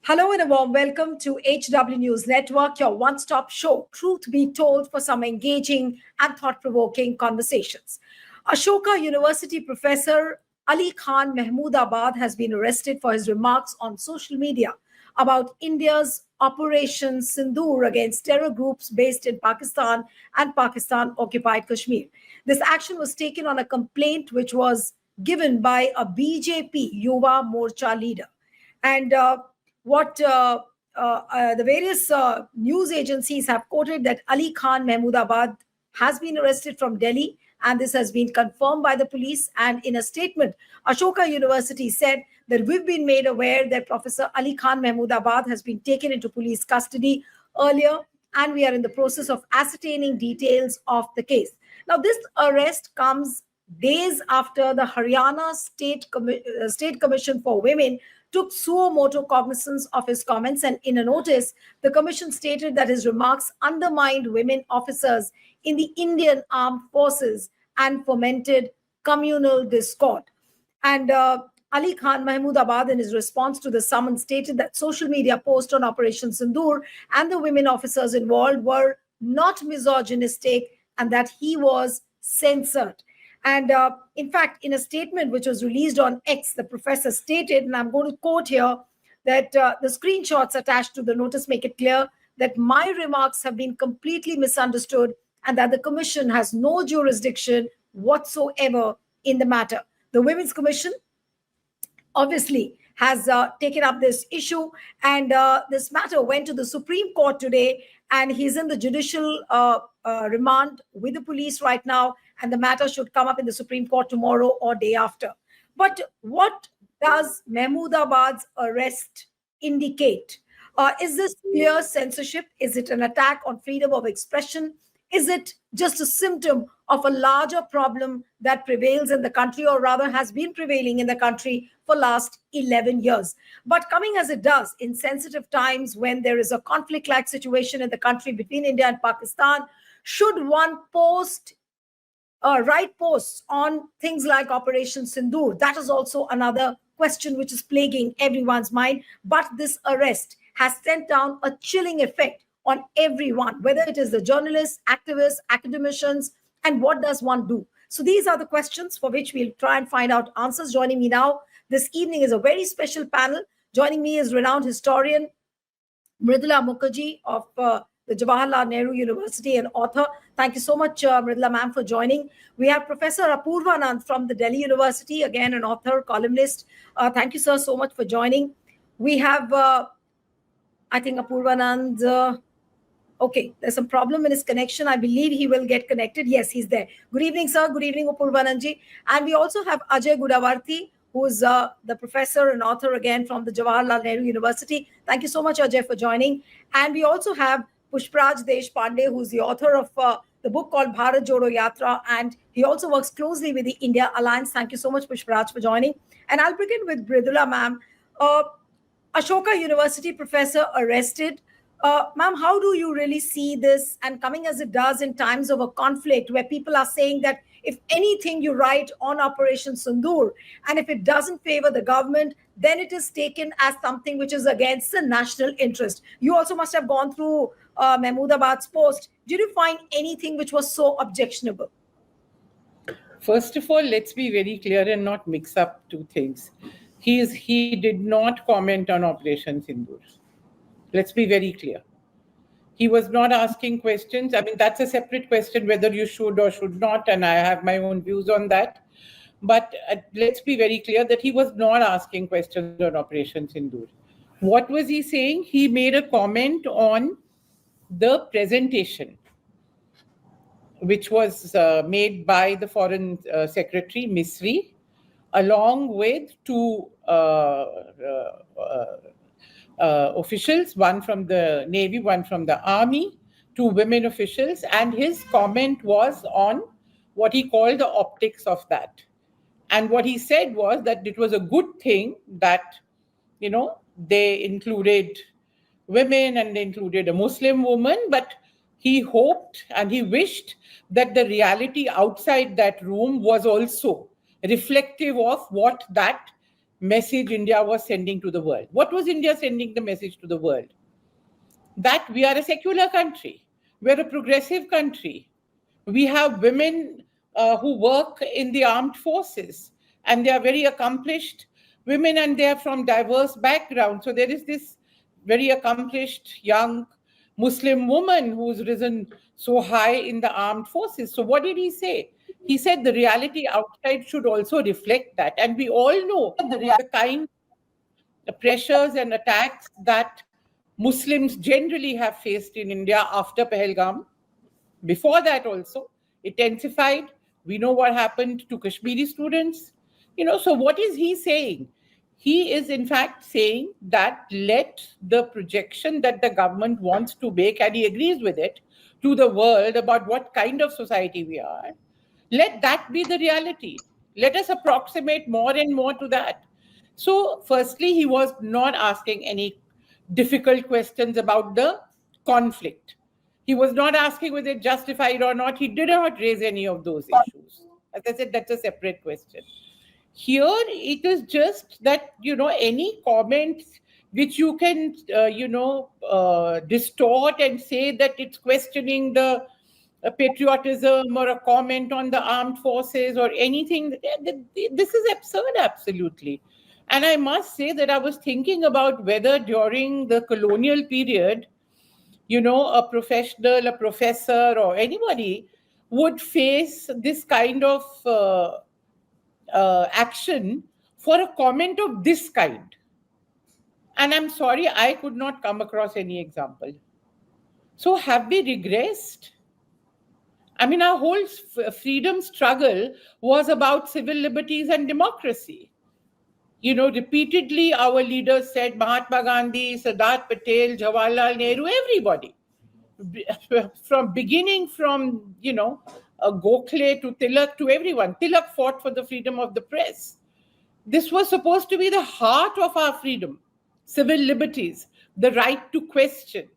Hello and a warm welcome to HW News Network, your one-stop show, truth be told, for some engaging and thought-provoking conversations. Ashoka University professor Ali Khan Mahmudabad has been arrested for his remarks on social media about India's Operation Sindoor against terror groups based in Pakistan and Pakistan-occupied Kashmir. This action was taken on a complaint which was given by a BJP Yuva Morcha leader. And what the various news agencies have quoted that Ali Khan Mahmudabad has been arrested from Delhi, and this has been confirmed by the police. And in a statement, Ashoka University said that we've been made aware that Professor Ali Khan Mahmudabad has been taken into police custody earlier, and we are in the process of ascertaining details of the case. Now, this arrest comes days after the Haryana State Commission for Women took suo motu cognizance of his comments, and in a notice, the commission stated that his remarks undermined women officers in the Indian Armed Forces and fomented communal discord. And Ali Khan Mahmudabad, in his response to the summons, stated that social media posts on Operation Sindoor and the women officers involved were not misogynistic and that he was censored. And in fact, in a statement which was released on X, the professor stated, and I'm going to quote here, that the screenshots attached to the notice make it clear that my remarks have been completely misunderstood and that the commission has no jurisdiction whatsoever in the matter. The Women's Commission obviously has taken up this issue, and this matter went to the Supreme Court today, and he's in the judicial remand with the police right now, and the matter should come up in the Supreme Court tomorrow or day after. But what does Mahmudabad's arrest indicate? Is this clear censorship? Is it an attack on freedom of expression? Is it just a symptom of a larger problem that prevails in the country, or rather has been prevailing in the country for last 11 years? But coming as it does in sensitive times when there is a conflict-like situation in the country between India and Pakistan, should one write posts on things like Operation Sindoor? That is also another question which is plaguing everyone's mind. But this arrest has sent down a chilling effect on everyone, whether it is the journalists, activists, academicians, and what does one do? So these are the questions for which we'll try and find out answers. Joining me now this evening is a very special panel. Joining me is renowned historian Mridula Mukherjee of the Jawaharlal Nehru University and author. Thank you so much, Mridula ma'am, for joining. We have Professor Apurvanand from the Delhi University, again an author, columnist. Thank you, sir, so much for joining. We have, I think, Apurvanand. Okay, there's some problem in his connection. I believe he will get connected. Yes, he's there. Good evening, sir. Good evening, Apurvanandji. And we also have Ajay Gudavarthi, who is the professor and author again from the Jawaharlal Nehru University. Thank you so much, Ajay, for joining. And we also have Pushpraj Deshpande, who's the author of the book called Bharat Jodo Yatra, and he also works closely with the India Alliance. Thank you so much, Pushpraj, for joining. And I'll begin with Mridula, ma'am. Ashoka University professor arrested. Ma'am, how do you really see this, and coming as it does in times of a conflict where people are saying that if anything you write on Operation Sindoor, and if it doesn't favor the government, then it is taken as something which is against the national interest? You also must have gone through Mahmudabad's post. Did you find anything which was so objectionable? First of all, let's be very clear and not mix up two things. He did not comment on Operation Sindoor. Let's be very clear. He was not asking questions. I mean, that's a separate question, whether you should or should not, and I have my own views on that. But let's be very clear that he was not asking questions on Operation Sindoor. What was he saying? He made a comment on the presentation, which was made by the Foreign Secretary, Misri, along with two officials, one from the Navy, one from the Army, two women officials, and his comment was on what he called the optics of that. And what he said was that it was a good thing that, they included women and they included a Muslim woman, but he hoped and he wished that the reality outside that room was also reflective of what that message India was sending to the world. What was India sending the message to the world? That we are a secular country, we're a progressive country. We have women who work in the armed forces, and they are very accomplished women, and they are from diverse backgrounds. So there is this very accomplished young Muslim woman who's risen so high in the armed forces. So what did he say? He said the reality outside should also reflect that. And we all know the kind of pressures and attacks that Muslims generally have faced in India after Pahalgam. Before that also, it intensified. We know what happened to Kashmiri students. So what is he saying? He is in fact saying that let the projection that the government wants to make, and he agrees with it, to the world about what kind of society we are, let that be the reality. Let us approximate more and more to that. So firstly, he was not asking any difficult questions about the conflict. He was not asking whether it justified or not. He did not raise any of those issues. As I said, that's a separate question. Here, it is just that, any comments which you can, distort and say that it's questioning the patriotism or a comment on the armed forces or anything, this is absurd, absolutely. And I must say that I was thinking about whether during the colonial period, a professional, a professor, or anybody would face this kind of action for a comment of this kind. And I'm sorry, I could not come across any example. So have we regressed? I mean, our whole freedom struggle was about civil liberties and democracy. Repeatedly our leaders said, Mahatma Gandhi, Sardar Patel, Jawaharlal Nehru, everybody. From Gokhale to Tilak to everyone. Tilak fought for the freedom of the press. This was supposed to be the heart of our freedom, civil liberties, the right to question,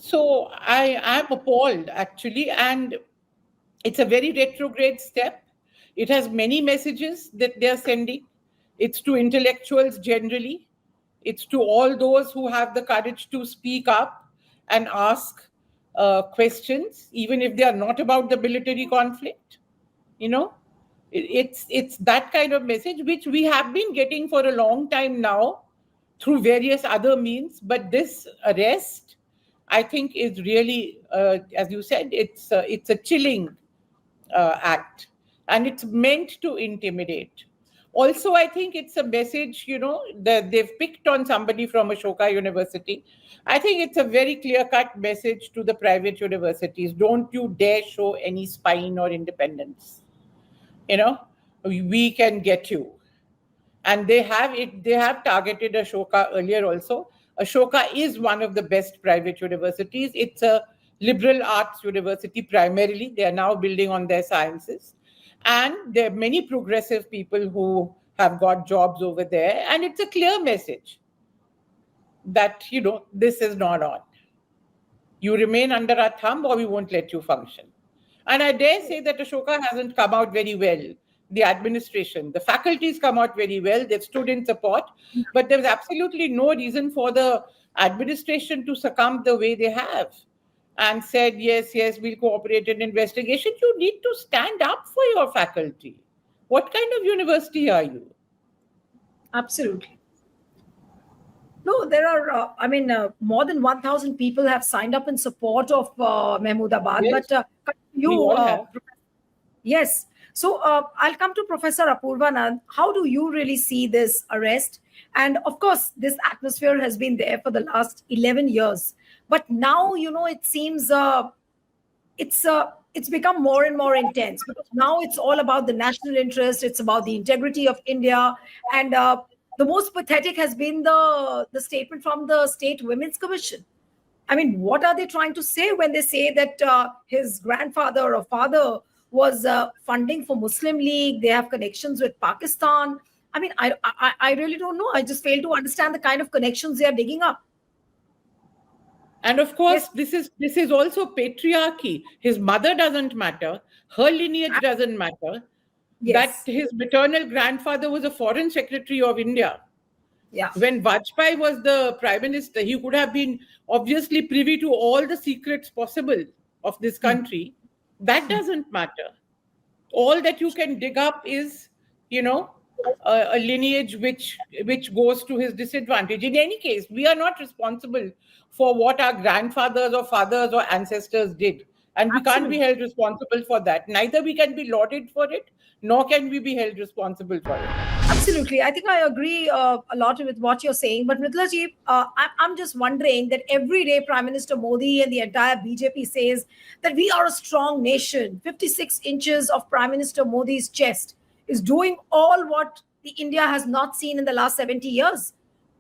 So I am appalled, actually, and it's a very retrograde step. It has many messages that they're sending. It's to intellectuals generally. It's to all those who have the courage to speak up and ask questions, even if they are not about the military conflict. It's that kind of message which we have been getting for a long time now through various other means. But this arrest, I think, is really, as you said, it's a chilling act, and it's meant to intimidate. Also, I think it's a message, that they've picked on somebody from Ashoka University. I think it's a very clear-cut message to the private universities. Don't you dare show any spine or independence. We can get you. And they have targeted Ashoka earlier also. Ashoka is one of the best private universities. It's a liberal arts university primarily. They are now building on their sciences. And there are many progressive people who have got jobs over there. And it's a clear message that, this is not on. You remain under our thumb or we won't let you function. And I dare say that Ashoka hasn't come out very well. The administration, the faculties come out very well. They've stood in support, but there's absolutely no reason for the administration to succumb the way they have and said, yes, we'll cooperate in investigation. You need to stand up for your faculty. What kind of university are you? Absolutely. No, there are, more than 1,000 people have signed up in support of Mahmudabad. Yes, but yes. So I'll come to Professor Apurvanand. How do you really see this arrest? And of course, this atmosphere has been there for the last 11 years. But now, it seems it's become more and more intense, because now it's all about the national interest. It's about the integrity of India. And the most pathetic has been the statement from the State Women's Commission. I mean, what are they trying to say when they say that his grandfather or father was funding for Muslim League? They have connections with Pakistan. I mean, I really don't know. I just fail to understand the kind of connections they are digging up. And of course, this is also patriarchy. His mother doesn't matter. Her lineage doesn't matter. that Yes. his maternal grandfather was a foreign secretary of India. Yeah. When Vajpayee was the prime minister, he could have been obviously privy to all the secrets possible of this country. That doesn't matter. All that you can dig up is, you know, a lineage which goes to his disadvantage. In any case, we are not responsible for what our grandfathers or fathers or ancestors did, and we can't be Absolutely. held responsible for that. Neither we can be lauded for it, nor can we be held responsible for it. Absolutely. I think I agree a lot with what you're saying. But Mridula ji, I'm just wondering that every day Prime Minister Modi and the entire BJP says that we are a strong nation. 56 inches of Prime Minister Modi's chest is doing all what the India has not seen in the last 70 years.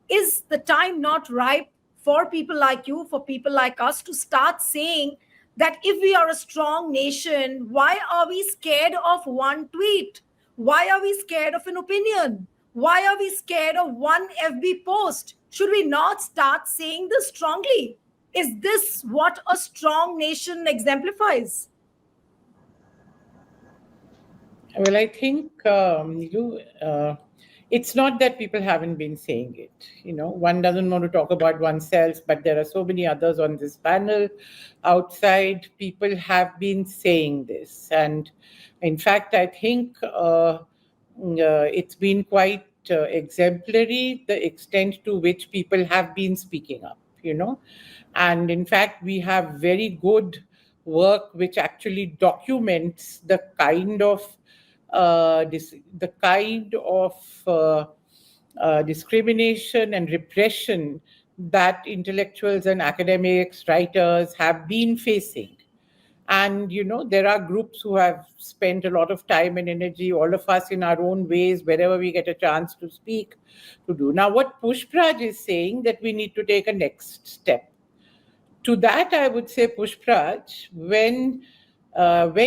Is the time not ripe for people like you, for people like us to start saying that if we are a strong nation, why are we scared of one tweet? Why are we scared of an opinion? Why are we scared of one FB post? Should we not start saying this strongly? Is this what a strong nation exemplifies? Well, I think it's not that people haven't been saying it. You know, one doesn't want to talk about oneself, but there are so many others on this panel. Outside, people have been saying this, and in fact, I think it's been quite exemplary the extent to which people have been speaking up. You know, and in fact, we have very good work which actually documents the kind of discrimination and repression that intellectuals and academics, writers have been facing. And you know, there are groups who have spent a lot of time and energy, all of us in our own ways, wherever we get a chance to speak, to do. Now, what Pushpraj is saying, that we need to take a next step. To that, I would say, Pushpraj, when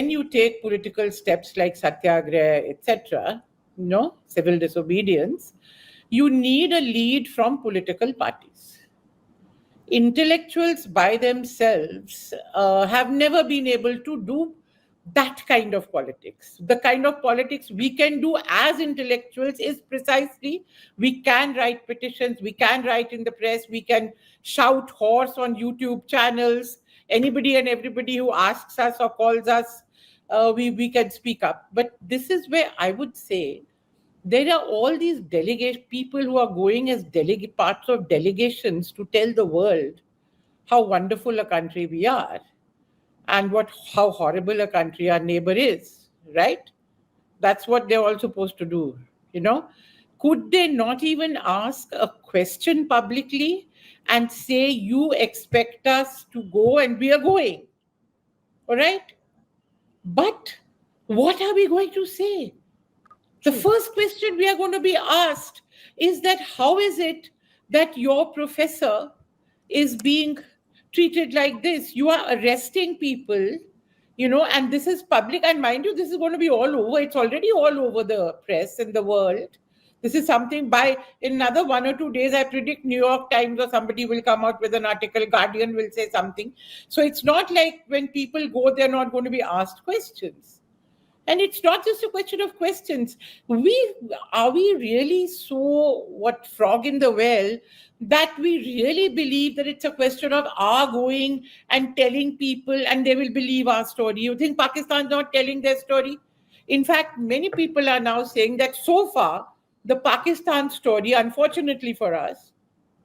you take political steps like satyagraha, etc., civil disobedience, you need a lead from political parties. Intellectuals by themselves have never been able to do that kind of politics. The kind of politics we can do as intellectuals is precisely, we can write petitions, we can write in the press, we can shout horse on YouTube channels. Anybody and everybody who asks us or calls us, we can speak up. But this is where I would say there are all these delegate people who are going as delegate parts of delegations to tell the world how wonderful a country we are and how horrible a country our neighbor is, right? That's what they're all supposed to do, you know. Could they not even ask a question publicly and say, you expect us to go and we are going, all right? But what are we going to say? The True. first question we are going to be asked is that how is it that your professor is being treated like this? You are arresting people, and this is public. And mind you, this is going to be all over. It's already all over the press and the world. This is something in another 1 or 2 days, I predict New York Times or somebody will come out with an article, Guardian will say something. So it's not like when people go, they're not going to be asked questions. And it's not just a question of questions. Are we really so frog in the well that we really believe that it's a question of our going and telling people and they will believe our story? You think Pakistan's not telling their story? In fact, many people are now saying that so far, the Pakistan story, unfortunately for us,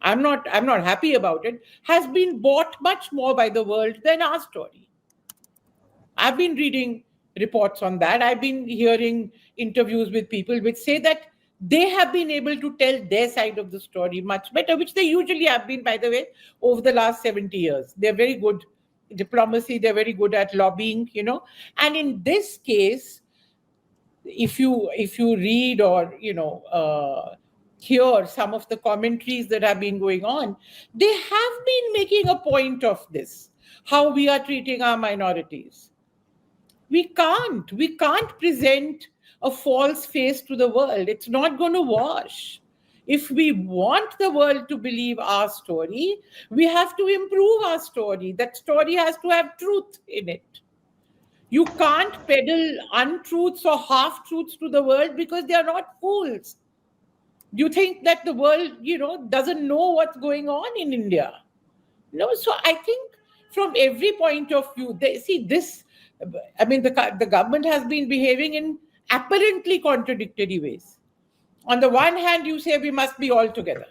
I'm not happy about it, has been bought much more by the world than our story. I've been reading reports on that. I've been hearing interviews with people which say that they have been able to tell their side of the story much better, which they usually have been, by the way, over the last 70 years. They're very good diplomacy, they're very good at lobbying. And in this case, if you read or hear some of the commentaries that have been going on, they have been making a point of this, how we are treating our minorities. We can't present a false face to the world. It's not going to wash. If we want the world to believe our story, we have to improve our story. That story has to have truth in it. You can't peddle untruths or half-truths to the world because they are not fools. Do you think that the world, doesn't know what's going on in India? No, so I think from every point of view, they see this. I mean, the government has been behaving in apparently contradictory ways. On the one hand, you say we must be all together,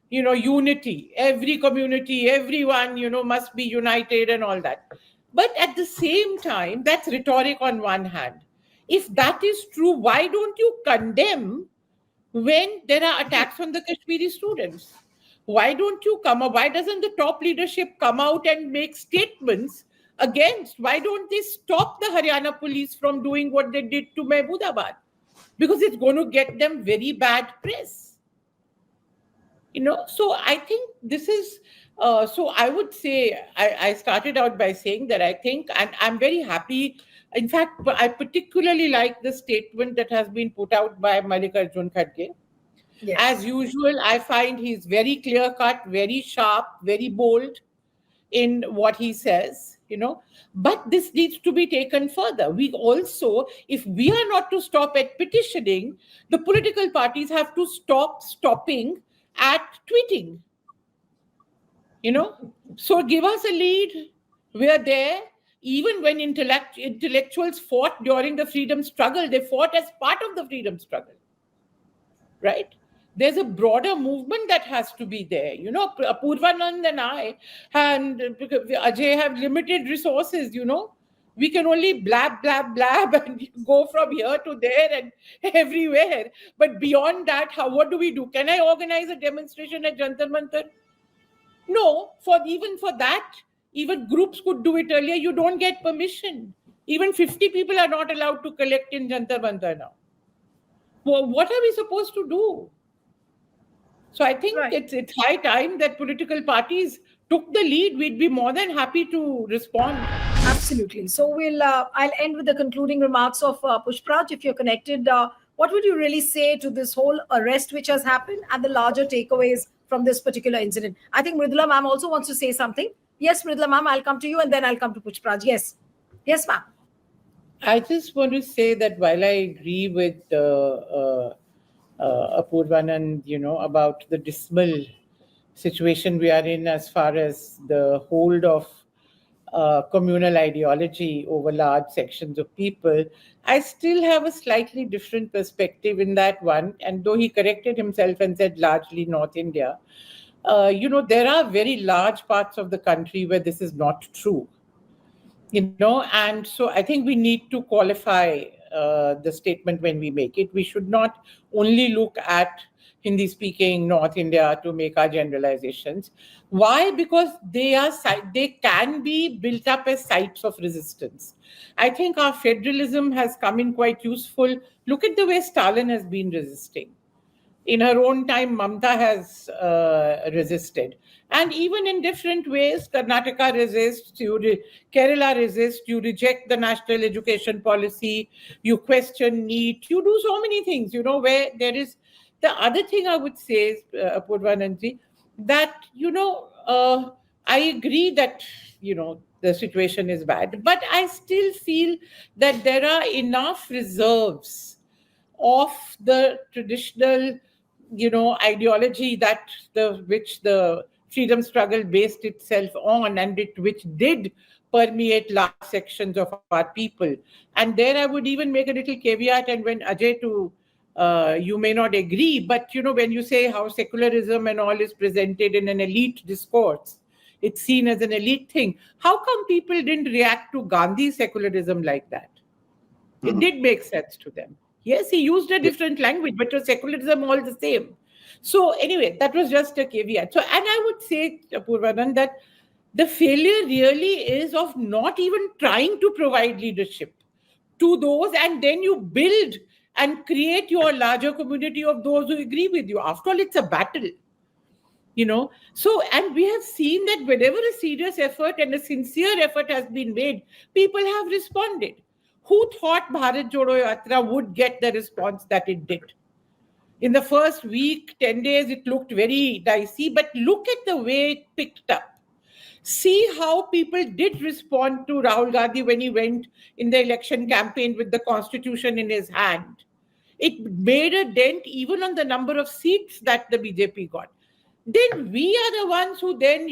unity, every community, everyone, must be united and all that. But at the same time, that's rhetoric on one hand. If that is true, why don't you condemn when there are attacks on the Kashmiri students? Why don't you come up? Why doesn't the top leadership come out and make statements against? Why don't they stop the Haryana police from doing what they did to Mahmudabad? Because it's going to get them very bad press. So I think this is, so I would say, I started out by saying that I think, and I'm very happy. In fact, I particularly like the statement that has been put out by Mallikarjun Kharge. Yes. As usual, I find he's very clear cut, very sharp, very bold in what he says, But this needs to be taken further. We also, if we are not to stop at petitioning, the political parties have to stop stopping at tweeting. So give us a lead. We're there. Even when intellectuals fought during the freedom struggle, they fought as part of the freedom struggle, right? There's a broader movement that has to be there. Purvanand and I and Ajay have limited resources, We can only blab, blab, blab and go from here to there and everywhere. But beyond that, what do we do? Can I organize a demonstration at Jantar Mantar? No, even for that, even groups could do it earlier. You don't get permission. Even 50 people are not allowed to collect in Jantar Mantar now. Well, what are we supposed to do? So I think it's high time that political parties took the lead. We'd be more than happy to respond. Absolutely. So I'll end with the concluding remarks of Pushpraj. If you're connected, what would you really say to this whole arrest which has happened and the larger takeaways from this particular incident? I think Mridula ma'am also wants to say something. Yes, Mridula ma'am, I'll come to you and then I'll come to Pushpraj. Yes, ma'am. I just want to say that while I agree with Apurvanand, about the dismal situation we are in as far as the hold of communal ideology over large sections of people, I still have a slightly different perspective in that one. And though he corrected himself and said largely North India, there are very large parts of the country where this is not true. And so I think we need to qualify the statement when we make it. We should not only look at Hindi-speaking North India to make our generalizations. Why? Because they can be built up as sites of resistance. I think our federalism has come in quite useful. Look at the way Stalin has been resisting. In her own time, Mamta has resisted. And even in different ways, Karnataka resists, Kerala resists, you reject the national education policy, you question NEET, you do so many things, where there is. The other thing I would say is, Apurvanandji, that, I agree that, the situation is bad, but I still feel that there are enough reserves of the traditional, ideology which the freedom struggle based itself on and which did permeate large sections of our people. And there I would even make a little caveat, and when Ajay you may not agree, but when you say how secularism and all is presented in an elite discourse, it's seen as an elite thing. How come people didn't react to Gandhi's secularism like that? It did make sense to them. Yes, he used a different language, but it was secularism all the same. So anyway, that was just a caveat. So, and I would say, Purvanand, that the failure really is of not even trying to provide leadership to those, and then you build and create your larger community of those who agree with you. After all, it's a battle. So, and we have seen that whenever a serious effort and a sincere effort has been made, people have responded. Who thought Bharat Jodo Yatra would get the response that it did? In the first week, 10 days, it looked very dicey, but look at the way it picked up. See how people did respond to Rahul Gandhi when he went in the election campaign with the constitution in his hand. It made a dent even on the number of seats that the BJP got. Then we are the ones who then,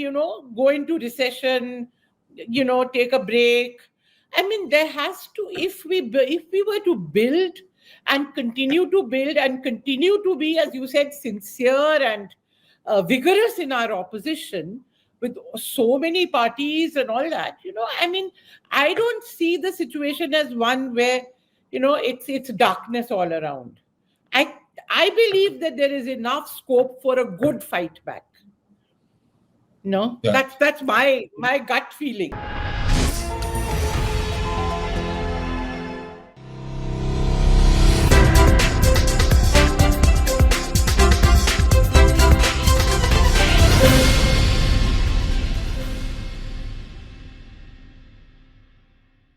go into recession, take a break. I mean, there has to, if we were to build and continue to build and continue to be, as you said, sincere and vigorous in our opposition with so many parties and all that, I mean, I don't see the situation as one where, it's darkness all around. I believe that there is enough scope for a good fight back. No, Yeah. that's my gut feeling.